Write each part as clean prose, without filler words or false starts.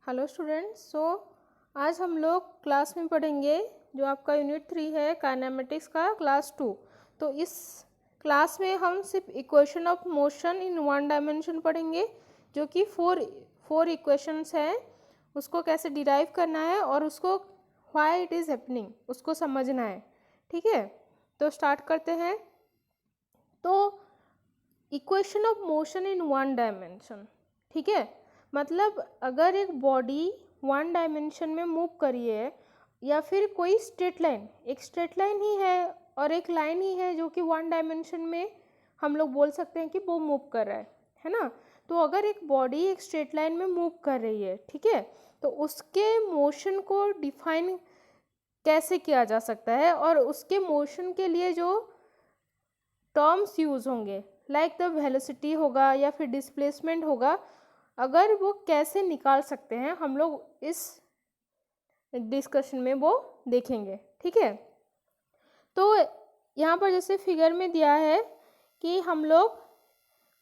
Hello students. आज हम लोग क्लास में पढ़ेंगे जो आपका यूनिट 3 है काइनेमेटिक्स का क्लास 2। तो इस क्लास में हम सिर्फ equation of motion in one dimension पढ़ेंगे, जो कि फोर इक्वेशंस हैं। उसको कैसे डिराइव करना है और उसको व्हाई इट इज़ हैपनिंग उसको समझना है। ठीक है, तो स्टार्ट करते हैं। तो equation of motion in one dimension, ठीक है, मतलब अगर एक बॉडी वन डायमेंशन में मूव करी है या फिर कोई स्ट्रेट लाइन, एक स्ट्रेट लाइन ही है और एक लाइन ही है जो कि वन डायमेंशन में हम लोग बोल सकते हैं कि वो मूव कर रहा है ना। तो अगर एक बॉडी एक स्ट्रेट लाइन में मूव कर रही है, ठीक है, तो उसके मोशन को डिफाइन कैसे किया जा सकता है और उसके मोशन के लिए जो टर्म्स यूज होंगे लाइक द वेलोसिटी होगा या फिर डिस्प्लेसमेंट होगा, अगर वो कैसे निकाल सकते हैं हम लोग इस डिस्कशन में वो देखेंगे। ठीक है, तो यहाँ पर जैसे फिगर में दिया है कि हम लोग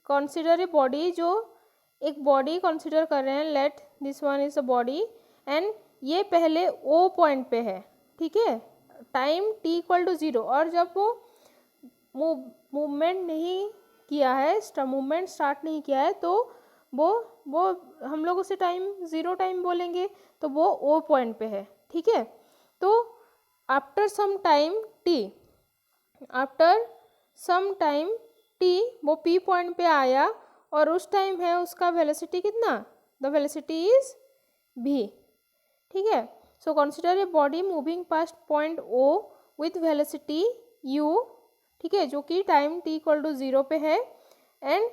कंसीडर ए बॉडी, जो एक बॉडी कंसीडर कर रहे हैं, let this one is a body and ये पहले ओ पॉइंट पे है, ठीक है, टाइम t इक्वल टू 0, और जब वो मूवमेंट नहीं किया है, मूवमेंट स्टार्ट नहीं किया है, तो वो हम लोग उसे टाइम 0 टाइम बोलेंगे, तो वो ओ पॉइंट पे है। ठीक है, तो आफ्टर सम टाइम t वो p पॉइंट पे आया और उस टाइम है उसका वेलोसिटी कितना, द वेलोसिटी इज v। ठीक है, so consider a body moving past point o with velocity u, ठीक है, जो कि टाइम t इक्वल टू 0 पे है, एंड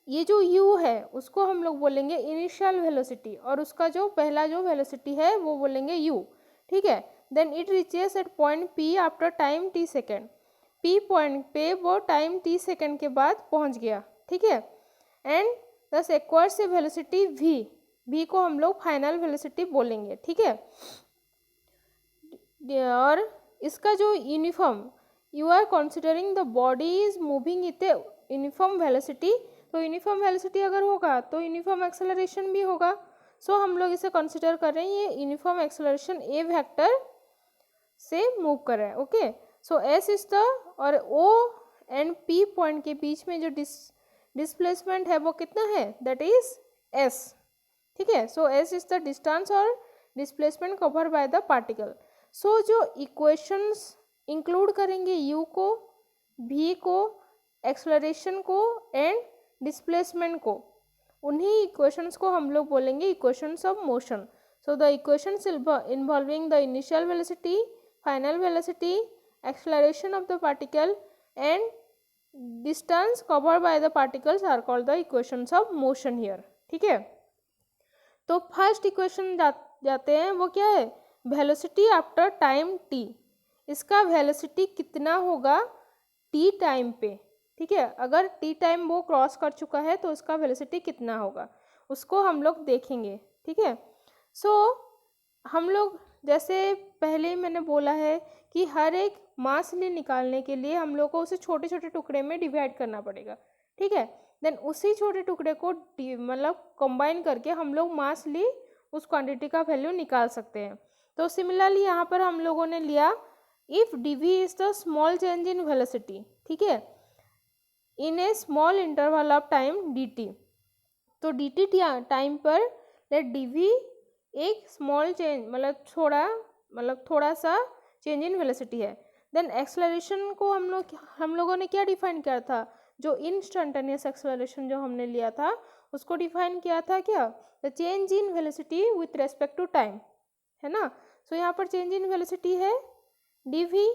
ये जो u है उसको हम लोग बोलेंगे इनिशियल वेलोसिटी और उसका जो पहला जो वेलोसिटी है वो बोलेंगे u। ठीक है, then it reaches at point p after time t second, p point पे वो टाइम t सेकेंड के बाद पहुंच गया। ठीक है, एंड दस एक्वायर्स ए वेलोसिटी v को हम लोग फाइनल वेलोसिटी बोलेंगे। ठीक है, और इसका जो uniform, you are considering the body is moving it uniform velocity, तो यूनिफॉर्म वेलोसिटी अगर होगा तो यूनिफॉर्म एक्सेलरेशन भी होगा। सो हम लोग इसे कंसिडर कर रहे हैं ये यूनिफॉर्म एक्सेलरेशन ए वेक्टर से मूव कर रहा है। Okay, so S is the, और ओ एंड पी पॉइंट के बीच में जो डिस्प्लेसमेंट है वो कितना है, दैट इज एस। ठीक है, so S is the distance और displacement cover by the particle. So जो इक्वेशंस इंक्लूड करेंगे u को, v को, एक्सलरेशन को एंड डिस्प्लेसमेंट को, उन्हीं इक्वेशंस को हम लोग बोलेंगे equations of motion. So the equations involving the initial velocity, final velocity, acceleration of the particle and distance cover by the particles are called the equations of motion here. ठीक है, तो first equation जाते हैं, वो क्या है, velocity after time t। इसका velocity कितना होगा t टाइम पे। ठीक है, अगर t टाइम वो क्रॉस कर चुका है तो उसका वेलोसिटी कितना होगा उसको हम लोग देखेंगे। ठीक है, सो हम लोग जैसे पहले ही मैंने बोला है कि हर एक मास ले निकालने के लिए हम लोग को उसे छोटे छोटे टुकड़े में डिवाइड करना पड़ेगा। ठीक है, देन उसी छोटे टुकड़े को मतलब कंबाइन करके हम लोग मास ली उस क्वांटिटी का वैल्यू निकाल सकते हैं। तो सिमिलरली यहाँ पर हम लोगों ने लिया if dv is the small change in velocity, ठीक है, in a small interval of time dt, तो dt टाइम पर लेट dv एक स्मॉल चेंज मतलब थोड़ा सा चेंज इन वेलोसिटी है। देन एक्सलरेशन को हम लोगों ने क्या डिफाइन किया था, जो इंस्टेंटेनियस एक्सलरेशन जो हमने लिया था उसको डिफाइन किया था क्या, the change in velocity with respect to time, है ना। सो यहाँ पर चेंज इन वेलोसिटी है dv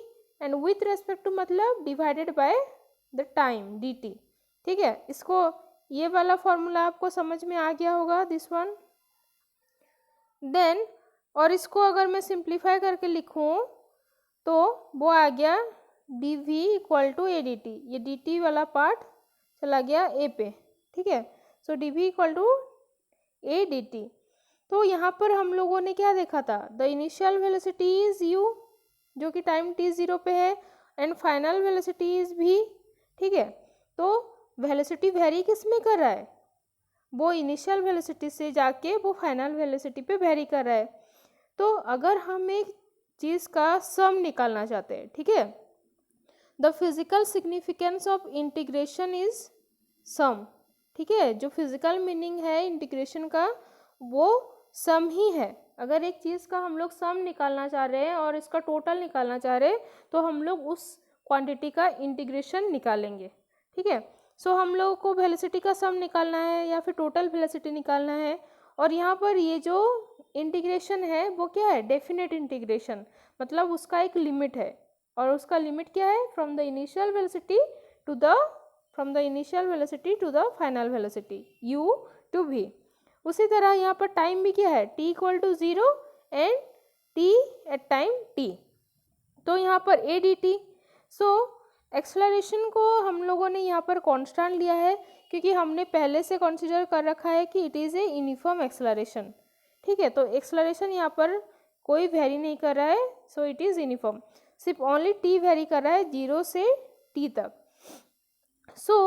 and with respect to मतलब divided by the time dt। ठीक है, इसको ये वाला फॉर्मूला आपको समझ में आ गया होगा, दिस वन। देन और इसको अगर मैं सिंप्लीफाई करके लिखूं तो वो आ गया dv equal to a d t, ये dt वाला पार्ट चला गया a पे। ठीक है, so dv equal to a d t. तो यहाँ पर हम लोगों ने क्या देखा था, the initial velocity is u जो कि टाइम t 0 पे है and final velocity is v। ठीक है, तो वेलोसिटी वेरी किस में कर रहा है, वो इनिशियल वेलोसिटी से जाके वो फाइनल वेलोसिटी पे वेरी कर रहा है। तो अगर हम एक चीज़ का सम निकालना चाहते हैं, ठीक है, the physical significance of integration is sum, ठीक है, जो फिजिकल मीनिंग है इंटीग्रेशन का वो सम ही है। अगर एक चीज़ का हम लोग सम निकालना चाह रहे हैं और इसका टोटल निकालना चाह रहे हैं तो हम लोग उस क्वांटिटी का इंटीग्रेशन निकालेंगे, ठीक है। सो हम लोगों को वेलोसिटी का सम निकालना है या फिर टोटल वेलोसिटी निकालना है, और यहाँ पर ये जो इंटीग्रेशन है वो क्या है, डेफिनेट इंटीग्रेशन, मतलब उसका एक लिमिट है, और उसका लिमिट क्या है, from the initial velocity to the final velocity u to v। उसी तरह यहाँ पर टाइम भी क्या है, t equal to 0 and t at time t, तो यहाँ पर a dt। सो एक्सेलरेशन को हम लोगों ने यहाँ पर कांस्टेंट लिया है क्योंकि हमने पहले से कंसीडर कर रखा है कि it is a uniform acceleration, ठीक है। तो एक्सेलरेशन यहाँ पर कोई वेरी नहीं कर रहा है, सो इट इज़ यूनिफॉर्म, सिर्फ ओनली t वेरी कर रहा है 0 से t तक। सो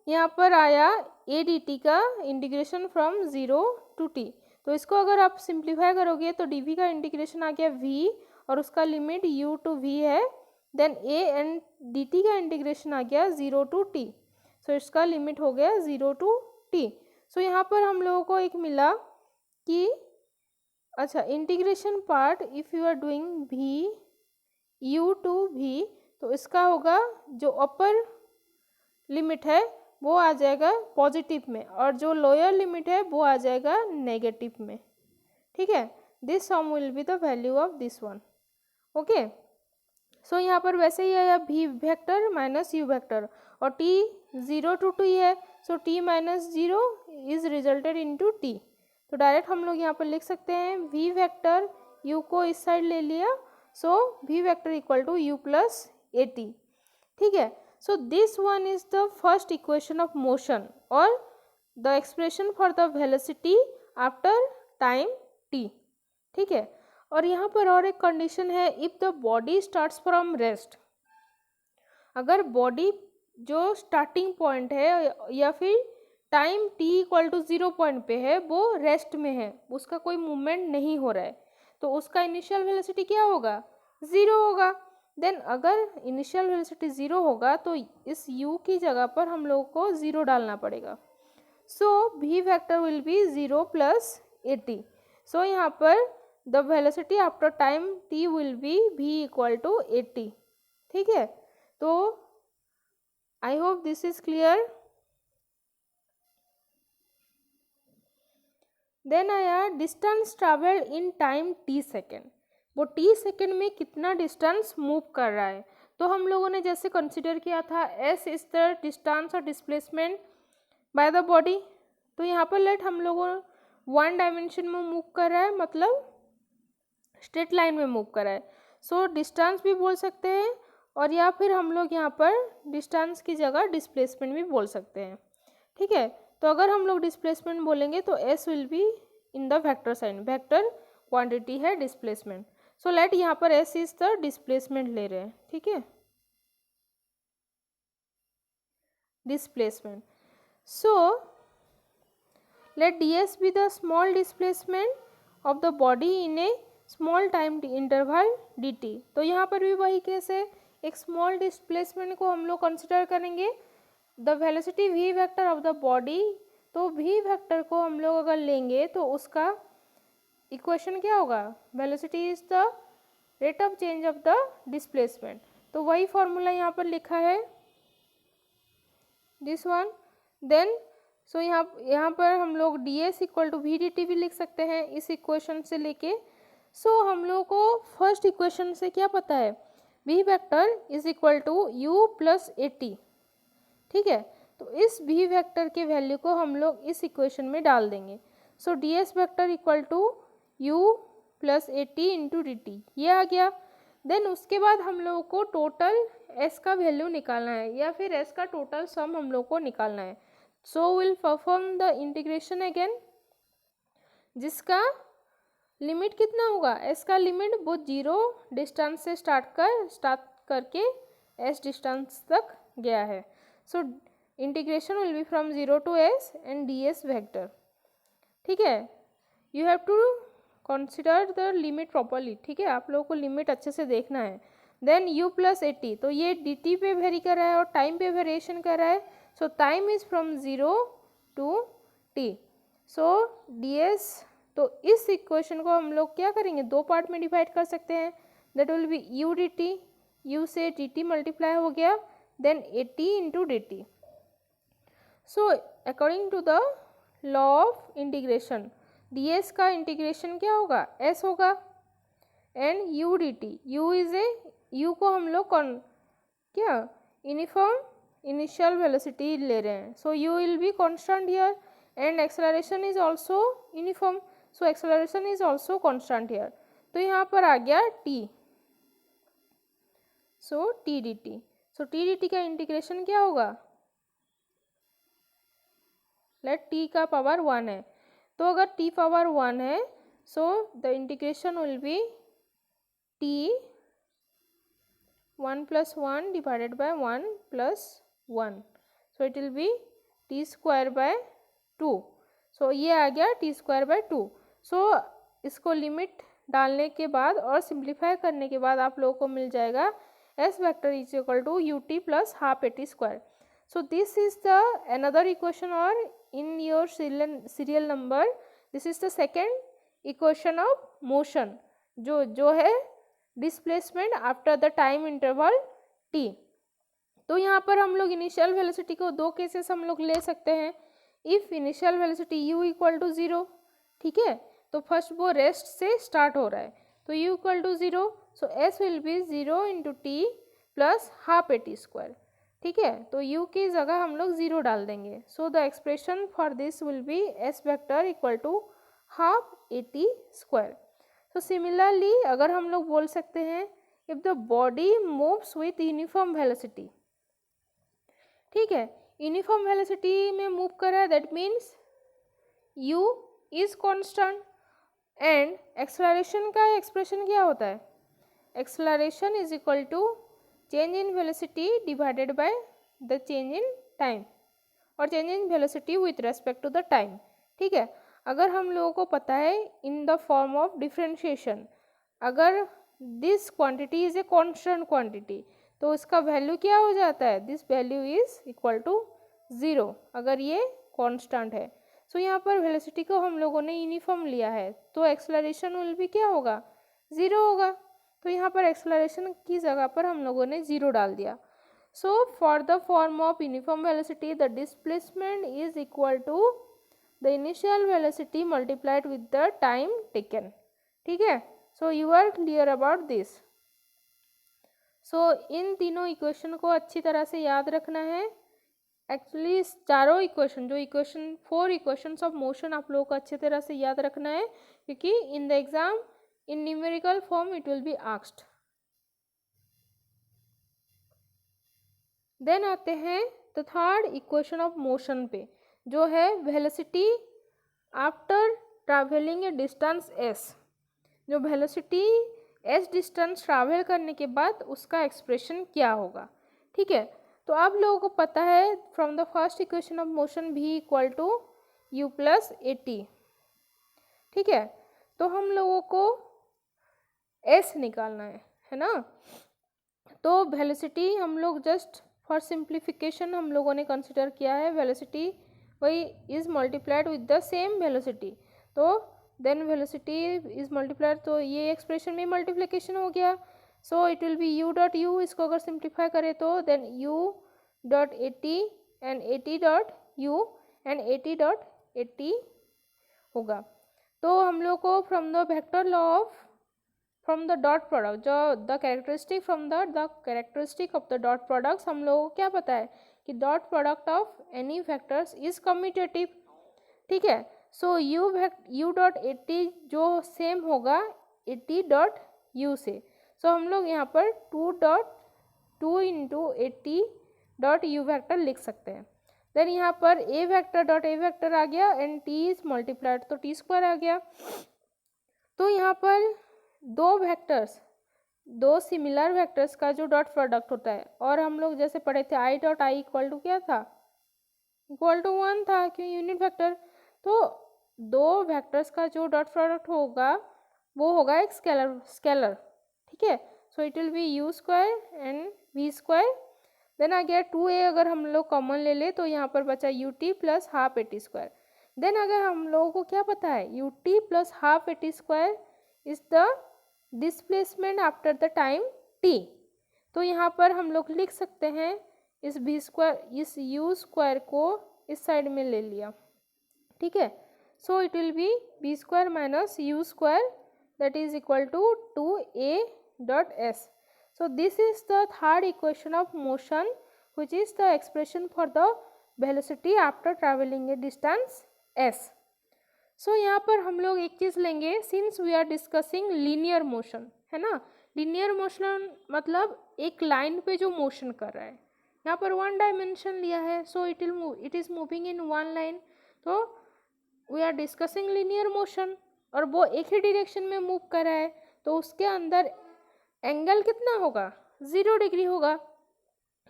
यहाँ पर आया a dt का इंटीग्रेशन फ्रॉम 0 टू t, तो इसको अगर आप सिंप्लीफाई करोगे तो dv का इंटीग्रेशन आ गया v और उसका लिमिट u टू v है, देन a एंड dt का इंटीग्रेशन आ गया 0 टू t, सो इसका लिमिट हो गया 0 टू t। सो यहाँ पर हम लोगों को एक मिला कि अच्छा integration part if you are doing v u to v, तो इसका होगा जो अपर लिमिट है वो आ जाएगा पॉजिटिव में और जो लोअर लिमिट है वो आ जाएगा नेगेटिव में, ठीक है। This sum will be the value of this one, okay. So यहाँ पर वैसे ही आया v vector minus u vector और t 0 टू t है, so t minus 0 is resulted into t, तो डायरेक्ट हम लोग यहाँ पर लिख सकते हैं v वेक्टर u को इस साइड ले लिया, so v vector equal to u plus a t, ठीक है। So this one is the first equation of motion or the expression for the velocity after time t, ठीक है। और यहाँ पर और एक कंडीशन है, if the body starts from rest, अगर बॉडी जो स्टार्टिंग पॉइंट है या फिर time t equal to 0 point पे है वो रेस्ट में है, उसका कोई मूवमेंट नहीं हो रहा है, तो उसका इनिशियल वेलोसिटी क्या होगा, 0 होगा। देन अगर इनिशियल वेलोसिटी 0 होगा तो इस u की जगह पर हम लोगों को 0 डालना पड़ेगा, so v vector will be 0 plus a t. So यहाँ पर the velocity after time t will be v equal to a t, ठीक है। तो I hope this is clear. Then आया distance travelled in time t second, वो t second में कितना distance move कर रहा है, तो हम लोगों ने जैसे कंसिडर किया था s इज द डिस्टेंस और डिस्प्लेसमेंट बाय द बॉडी, तो यहाँ पर लेट हम लोगों वन डायमेंशन में मूव कर रहा है, मतलब स्ट्रेट लाइन में मूव कर रहा है, सो डिस्टेंस भी बोल सकते हैं और या फिर हम लोग यहाँ पर डिस्टेंस की जगह डिस्प्लेसमेंट भी बोल सकते हैं, ठीक है। तो अगर हम लोग डिस्प्लेसमेंट बोलेंगे तो s will be in the vector sign, vector quantity है डिस्प्लेसमेंट, सो लेट यहाँ पर s इज द डिस्प्लेसमेंट ले रहे हैं, ठीक है, displacement. So late ds be the small displacement of the body in a small time interval dt, तो यहाँ पर भी वही केस है, एक स्मॉल डिस्प्लेसमेंट को हम लोग कंसिडर करेंगे, the velocity v vector of the body, तो v वेक्टर को हम लोग अगर लेंगे तो उसका इक्वेशन क्या होगा, velocity is the rate of change of the displacement, तो वही फॉर्मूला यहाँ पर लिखा है दिस वन। देन सो यहाँ पर हम लोग ds equal to v d t भी लिख सकते हैं इस इक्वेशन से लेके। सो हम लोग को फर्स्ट इक्वेशन से क्या पता है, v vector is equal to u plus a t, ठीक है। तो इस v वेक्टर के वैल्यू को हम लोग इस इक्वेशन में डाल देंगे, so ds vector equal to u plus a t into d t, ये आ गया। देन उसके बाद हम लोगों को टोटल s का वैल्यू निकालना है या फिर s का टोटल सम हम लोग को निकालना है, so will perform the integration again, जिसका लिमिट कितना होगा, s का लिमिट वो 0 डिस्टेंस से स्टार्ट करके s डिस्टेंस तक गया है, so integration will be from 0 to s and ds vector, ठीक है, you have to consider the limit properly, ठीक है, आप लोगों को लिमिट अच्छे से देखना है। देन u प्लस एटी, तो ये dt पे वेरी कर रहा है और टाइम पे वेरिएशन कर रहा है, so time is from 0 to t, so ds, तो इस इक्वेशन को हम लोग क्या करेंगे, दो पार्ट में डिवाइड कर सकते हैं, that will be u dt, u से dt मल्टीप्लाई हो गया, then 80 into dt। So according to the law of integration ds का इंटीग्रेशन क्या होगा, s होगा, and u dt, u is a, u को हम लोग कौन क्या यूनिफॉर्म इनिशियल वेलोसिटी ले रहे हैं, सो u will be constant here and acceleration is also uniform, so acceleration is also constant here, तो यहाँ पर आ गया t, सो t dt, सो t dt का इंटीग्रेशन क्या होगा, लेट t का पावर 1 है, तो अगर t पावर 1 है, so the integration will B t 1 plus 1 divided by 1 plus 1, so it will be t square by 2, so ये आ गया t square by 2, so इसको लिमिट डालने के बाद और सिंप्लीफाई करने के बाद आप लोगों को मिल जाएगा s vector is equal to ut plus half at square, so this is the another equation, or in your serial number this is the second equation of motion, जो है displacement after the time interval t। तो यहाँ पर हम लोग initial velocity को दो cases हम लोग ले सकते हैं, if initial velocity u equal to 0, ठीक है, तो फर्स्ट वो रेस्ट से स्टार्ट हो रहा है, तो u equal to 0, so s will be 0 into t plus half a t square, ठीक है, तो u की जगह हम लोग 0 डाल देंगे, so the expression for this will be s vector equal to half a t square. तो सिमिलरली अगर हम लोग बोल सकते हैं if the body moves with uniform velocity, ठीक है, यूनिफॉर्म वेलोसिटी में मूव कर रहा है, that means u is constant, and acceleration का एक्सप्रेशन क्या होता है, acceleration is equal to change in velocity divided by the change in time, और change in velocity with respect to the time, ठीक है। अगर हम लोगों को पता है in the form of differentiation, अगर this quantity is a constant quantity, तो इसका वैल्यू क्या हो जाता है, this value is equal to 0 अगर ये कांस्टेंट है, सो यहाँ पर वेलोसिटी को हम लोगों ने यूनिफॉर्म लिया है, तो एक्सेलरेशन विल भी क्या होगा, 0 होगा, तो यहाँ पर एक्सेलरेशन की जगह पर हम लोगों ने 0 डाल दिया, so for the form of uniform velocity the displacement is equal to the initial velocity multiplied with the time taken, ठीक है, so you are clear about this, so इन तीनों इक्वेशन को अच्छी तरह से याद रखना है, एक्चुअली चारों इक्वेशन जो इक्वेशन 4 इक्वेशंस ऑफ मोशन आप लोगों को अच्छी तरह से याद रखना है, क्योंकि in the exam in numerical form it will be asked. Then आते हैं the third equation of motion पे, जो है velocity after travelling a distance s, जो वेलोसिटी s डिस्टेंस ट्रैवल करने के बाद उसका एक्सप्रेशन क्या होगा, ठीक है, तो आप लोगों को पता है from the first equation of motion v equal to u plus a t, ठीक है, तो हम लोगों को s निकालना है ना, तो वेलोसिटी हम लोग जस्ट फॉर सिंप्लीफिकेशन हम लोगों ने कंसिडर किया है, वेलोसिटी वही is multiplied with the same velocity, तो देन वेलोसिटी इज मल्टीप्लाइड, तो ये एक्सप्रेशन में मल्टीप्लिकेशन हो गया, so it will be u dot u, इसको अगर सिंप्लीफाई करें तो then u dot a t and a t dot u and a t dot a t होगा, तो हम लोग को from the vector law of from the dot product, जो the characteristic from the characteristic of the dot products हम लोगों को क्या पता है कि dot product of any vectors is commutative, ठीक है, सो u डॉट ए टी जो सेम होगा ए टी डॉट u से, सो हम लोग यहाँ पर 2 इंटू ए टी डॉट यू वैक्टर लिख सकते हैं, देन यहाँ पर ए वैक्टर डॉट ए वैक्टर आ गया एंड टी इज मल्टीप्लाइड, तो टी स्क्वायर आ गया, तो यहाँ पर दो वेक्टर्स, दो सिमिलर वेक्टर्स का जो डॉट प्रोडक्ट होता है, और हम लोग जैसे पढ़े थे i dot i equal to क्या था, इक्वल टू 1 था, क्यों यूनिट वेक्टर, तो दो वेक्टर्स का जो डॉट प्रोडक्ट होगा वो होगा एक स्केलर, ठीक है। So it will be u square and v square. Then आ गया 2a, अगर हम लोग कॉमन ले ले तो यहाँ पर बचा u t plus half a t square. Then अगर हम लोगों को क्या पता है, u t plus half a t square is the displacement after the time t। तो यहाँ पर हम लोग लिख सकते हैं इस v स्क्वायर, इस u स्क्वायर को इस साइड में ले लिया, ठीक है। So it will be v square minus u square that is equal to 2a dot s। So this is the third equation of motion, which is the expression for the velocity after traveling a distance s. So यहाँ पर हम लोग एक चीज़ लेंगे, since we are discussing linear motion, है ना। linear motion मतलब एक लाइन पे जो मोशन कर रहा है, यहाँ पर वन डायमेंशन लिया है, so it is moving in one line. तो we are discussing linear motion और वो एक ही डायरेक्शन में मूव कर रहा है, तो उसके अंदर एंगल कितना होगा, 0 डिग्री होगा।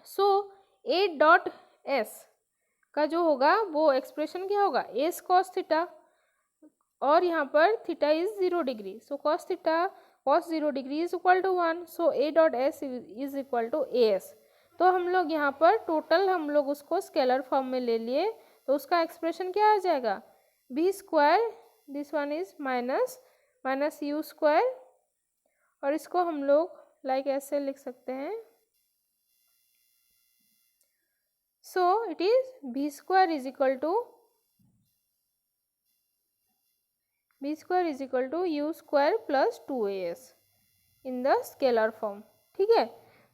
सो ए डॉट एस का जो होगा वो एक्सप्रेशन क्या होगा, एस कॉस थीटा, और यहाँ पर theta is 0 degree, so cos theta cos 0 degree is equal to 1। So a dot s is equal to a s. तो हम लोग यहाँ पर टोटल हम लोग उसको स्केलर फॉर्म में ले लिए, तो उसका एक्सप्रेशन क्या आ जाएगा, v square, this one is minus minus u square, और इसको हम लोग लाइक ऐसे लिख सकते हैं। So it is v square is equal to u square plus 2as in the scalar form, ठीक है।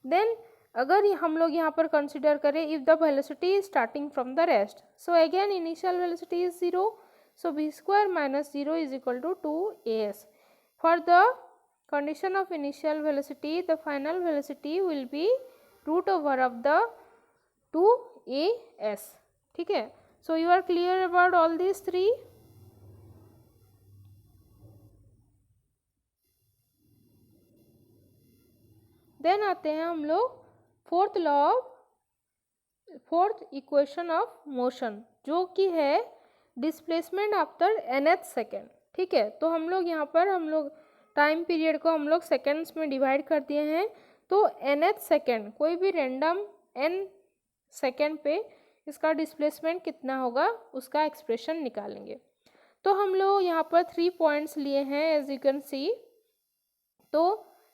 देन अगर हम लोग यहाँ पर कंसिडर करें if the velocity is starting from the rest, so again initial velocity is 0, so v square minus 0 is equal to 2as। For the condition of initial velocity, the final velocity will be root over of the 2as, ठीक है। so you are clear about all these three? then आते हैं हम लोग fourth equation of motion, जो कि है displacement after nth second, ठीक है। तो हम लोग यहाँ पर हम लोग टाइम पीरियड को हम लोग सेकेंड्स में डिवाइड कर दिए हैं, तो nth सेकेंड कोई भी रैंडम n सेकेंड पे इसका डिस्प्लेसमेंट कितना होगा उसका एक्सप्रेशन निकालेंगे। तो हम लोग यहाँ पर 3 पॉइंट्स लिए हैं एज यू कैन सी। तो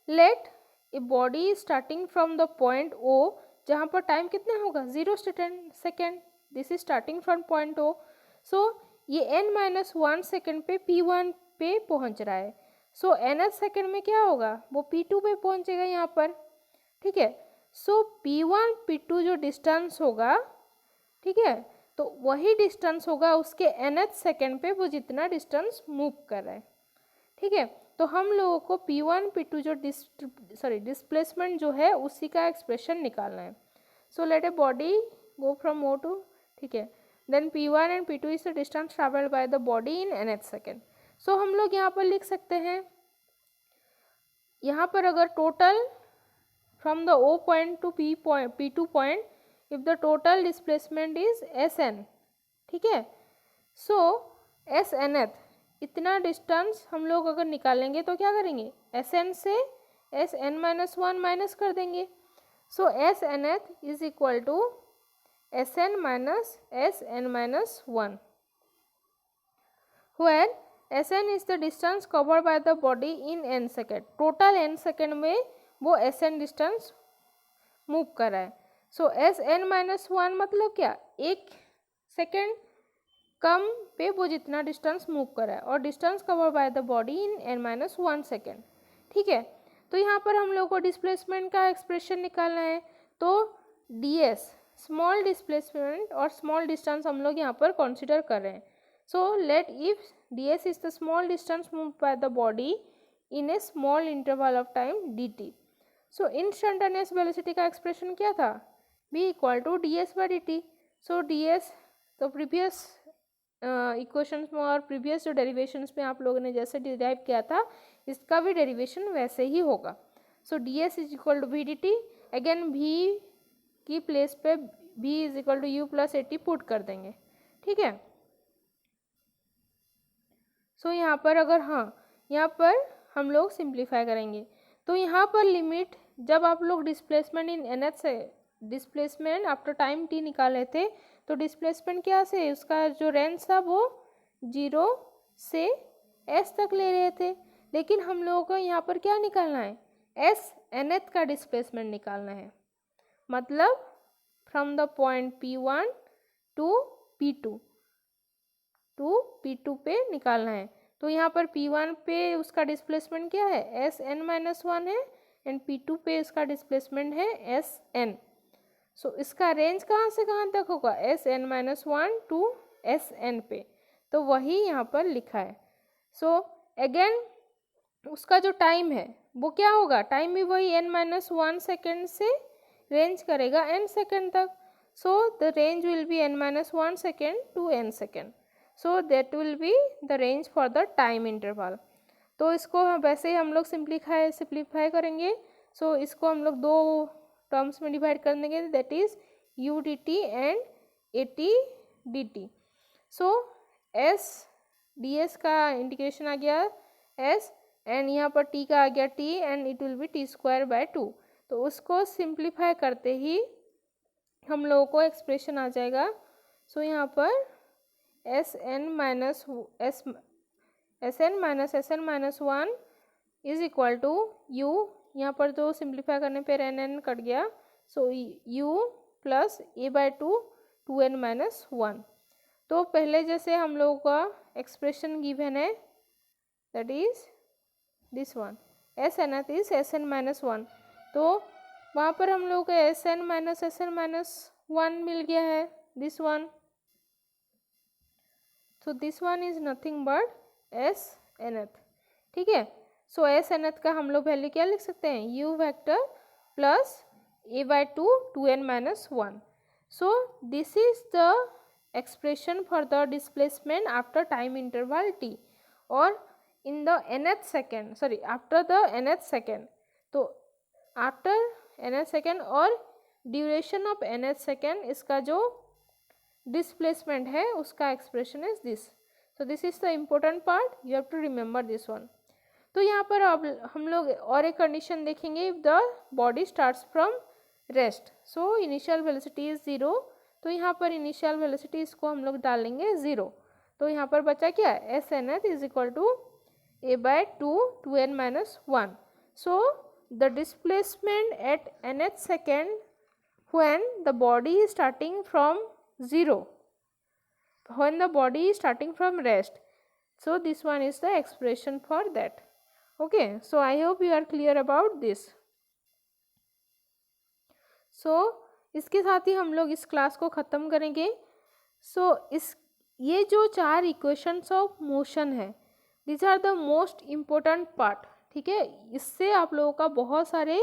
let a body starting from the point O, जहाँ पर टाइम कितना होगा 0 second, this is starting from point O. So ये n-1 सेकेंड पे P1 पे पहुँच रहा है, सो nth सेकेंड में क्या होगा, वो P2 पे पहुंचेगा यहाँ पर, ठीक है। सो P1 P2 जो डिस्टेंस होगा, ठीक है, तो वही डिस्टेंस होगा उसके nth सेकेंड पे वो जितना डिस्टेंस मूव कर रहा है, ठीक है। तो हम लोगों को P1 P2 जो डिस्प्लेसमेंट जो है उसी का एक्सप्रेशन निकालना है। So let a body go from O to, ठीक है, then P1 and P2 is the distance travelled by the body in nth सेकेंड। सो हम लोग यहाँ पर लिख सकते हैं, यहाँ पर अगर total from the O point to P2 point, if the total displacement is Sn, ठीक है। सो Snth इतना डिस्टेंस हम लोग अगर निकालेंगे तो क्या करेंगे, Sn से Sn-1 माइनस कर देंगे। So Snth is equal to Sn minus Sn-1, where Sn is the distance covered by the body in n second, total n second में वो Sn डिस्टेंस मूव कर रहा है। सो Sn-1 मतलब क्या, एक सेकेंड कम पे वो जितना डिस्टेंस मूव कर रहा है, और distance cover by the body in n-1 second, ठीक है। तो यहाँ पर हम लोग को डिस्प्लेसमेंट का एक्सप्रेशन निकालना है, तो ds स्मॉल डिस्प्लेसमेंट और स्मॉल डिस्टेंस हम लोग यहाँ पर कंसिडर कर रहे हैं। So let if ds is the small distance moved by the body in a small interval of time dt. So instantaneous velocity का एक्सप्रेशन क्या था, v equal to ds by dt. So ds तो previous equations में और previous जो derivations में आप लोगों ने जैसे डिराइव किया था, इसका भी डेरिवेशन वैसे ही होगा। So ds is equal to v d t, again v की प्लेस पे v is equal to u plus a t put कर देंगे, ठीक है। सो यहाँ पर अगर यहाँ पर हम लोग सिंप्लीफाई करेंगे तो यहाँ पर लिमिट जब आप लोग डिस्प्लेसमेंट इन nth से डिस्प्लेसमेंट आफ्टर टाइम t निकाले थे तो डिस्प्लेसमेंट क्या से उसका जो रेंज था वो 0 से s तक ले रहे थे, लेकिन हम लोगों को यहाँ पर क्या निकालना है, s nth का डिस्प्लेसमेंट निकालना है, मतलब from the point p1 to p2 पे निकालना है। तो यहाँ पर p1 पे उसका डिस्प्लेसमेंट क्या है, Sn-1 है, एंड p2 पे इसका डिस्प्लेसमेंट है Sn। सो इसका रेंज कहाँ से कहाँ तक होगा, Sn-1 टू Sn पे, तो वही यहाँ पर लिखा है। सो अगेन उसका जो टाइम है वो क्या होगा, टाइम भी वही n-1 सेकेंड से रेंज करेगा n सेकेंड तक। So the range will be n-1 second to n second, so that will be the range for the time interval. तो इसको वैसे ही हम लोग सिंप्लीफाई करेंगे। सो इसको हम लोग दो टर्म्स में डिवाइड कर देंगे, that is u dt and at dt। So s ds का इंटीग्रेशन आ गया s एंड यहाँ पर t का आ गया t and it will B t²/2। तो उसको सिंप्लीफाई करते ही हम लोगों को एक्सप्रेशन आ जाएगा। सो यहाँ पर Sn minus Sn-1 is equal to u, यहाँ पर जो सिंप्लीफाई करने पर n कट गया, सो u प्लस a/2 2n-1। तो पहले जैसे हम लोगों का एक्सप्रेशन गिवन है that is this one, Sn is Sn-1, तो वहाँ पर हम लोग को Sn-1 मिल गया है, this one. So this one is nothing but Snth, ठीक है। सो Snth का हम लोग वैल्यू क्या लिख सकते हैं, u vector plus a/2 2n-1। So this is the expression for the displacement after time interval t और in the nth second, sorry after the nth second, तो आफ्टर nth सेकेंड और ड्यूरेशन ऑफ nth सेकेंड इसका जो displacement है उसका expression is this. So this is the important part, you have to remember this one. तो यहाँ पर अब हम लोग और एक कंडीशन देखेंगे, if the body starts from rest, so initial velocity is 0, तो यहाँ पर इनिशियल वेलोसिटी इसको हम लोग डालेंगे 0। तो यहाँ पर बचा क्या, Snth is equal to a/2 2n-1। So the displacement at nth second when the body is starting from 0, when the body is starting from rest, so this one is the expression for that. Okay, so I hope you are clear about this. So इसके साथ ही हम लोग इस class को ख़त्म करेंगे। सो ये जो 4 इक्वेशंस ऑफ मोशन है, these are the most important part, ठीक है। इससे आप लोगों का बहुत सारे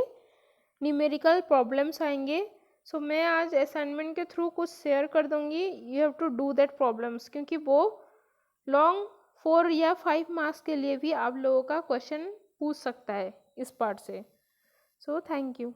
न्यूमेरिकल प्रॉब्लम्स आएंगे। सो मैं आज असाइनमेंट के थ्रू कुछ शेयर कर दूंगी, you have to do that problems, क्योंकि वो लॉन्ग 4 या 5 मार्क्स के लिए भी आप लोगों का क्वेश्चन पूछ सकता है इस पार्ट से। So thank you.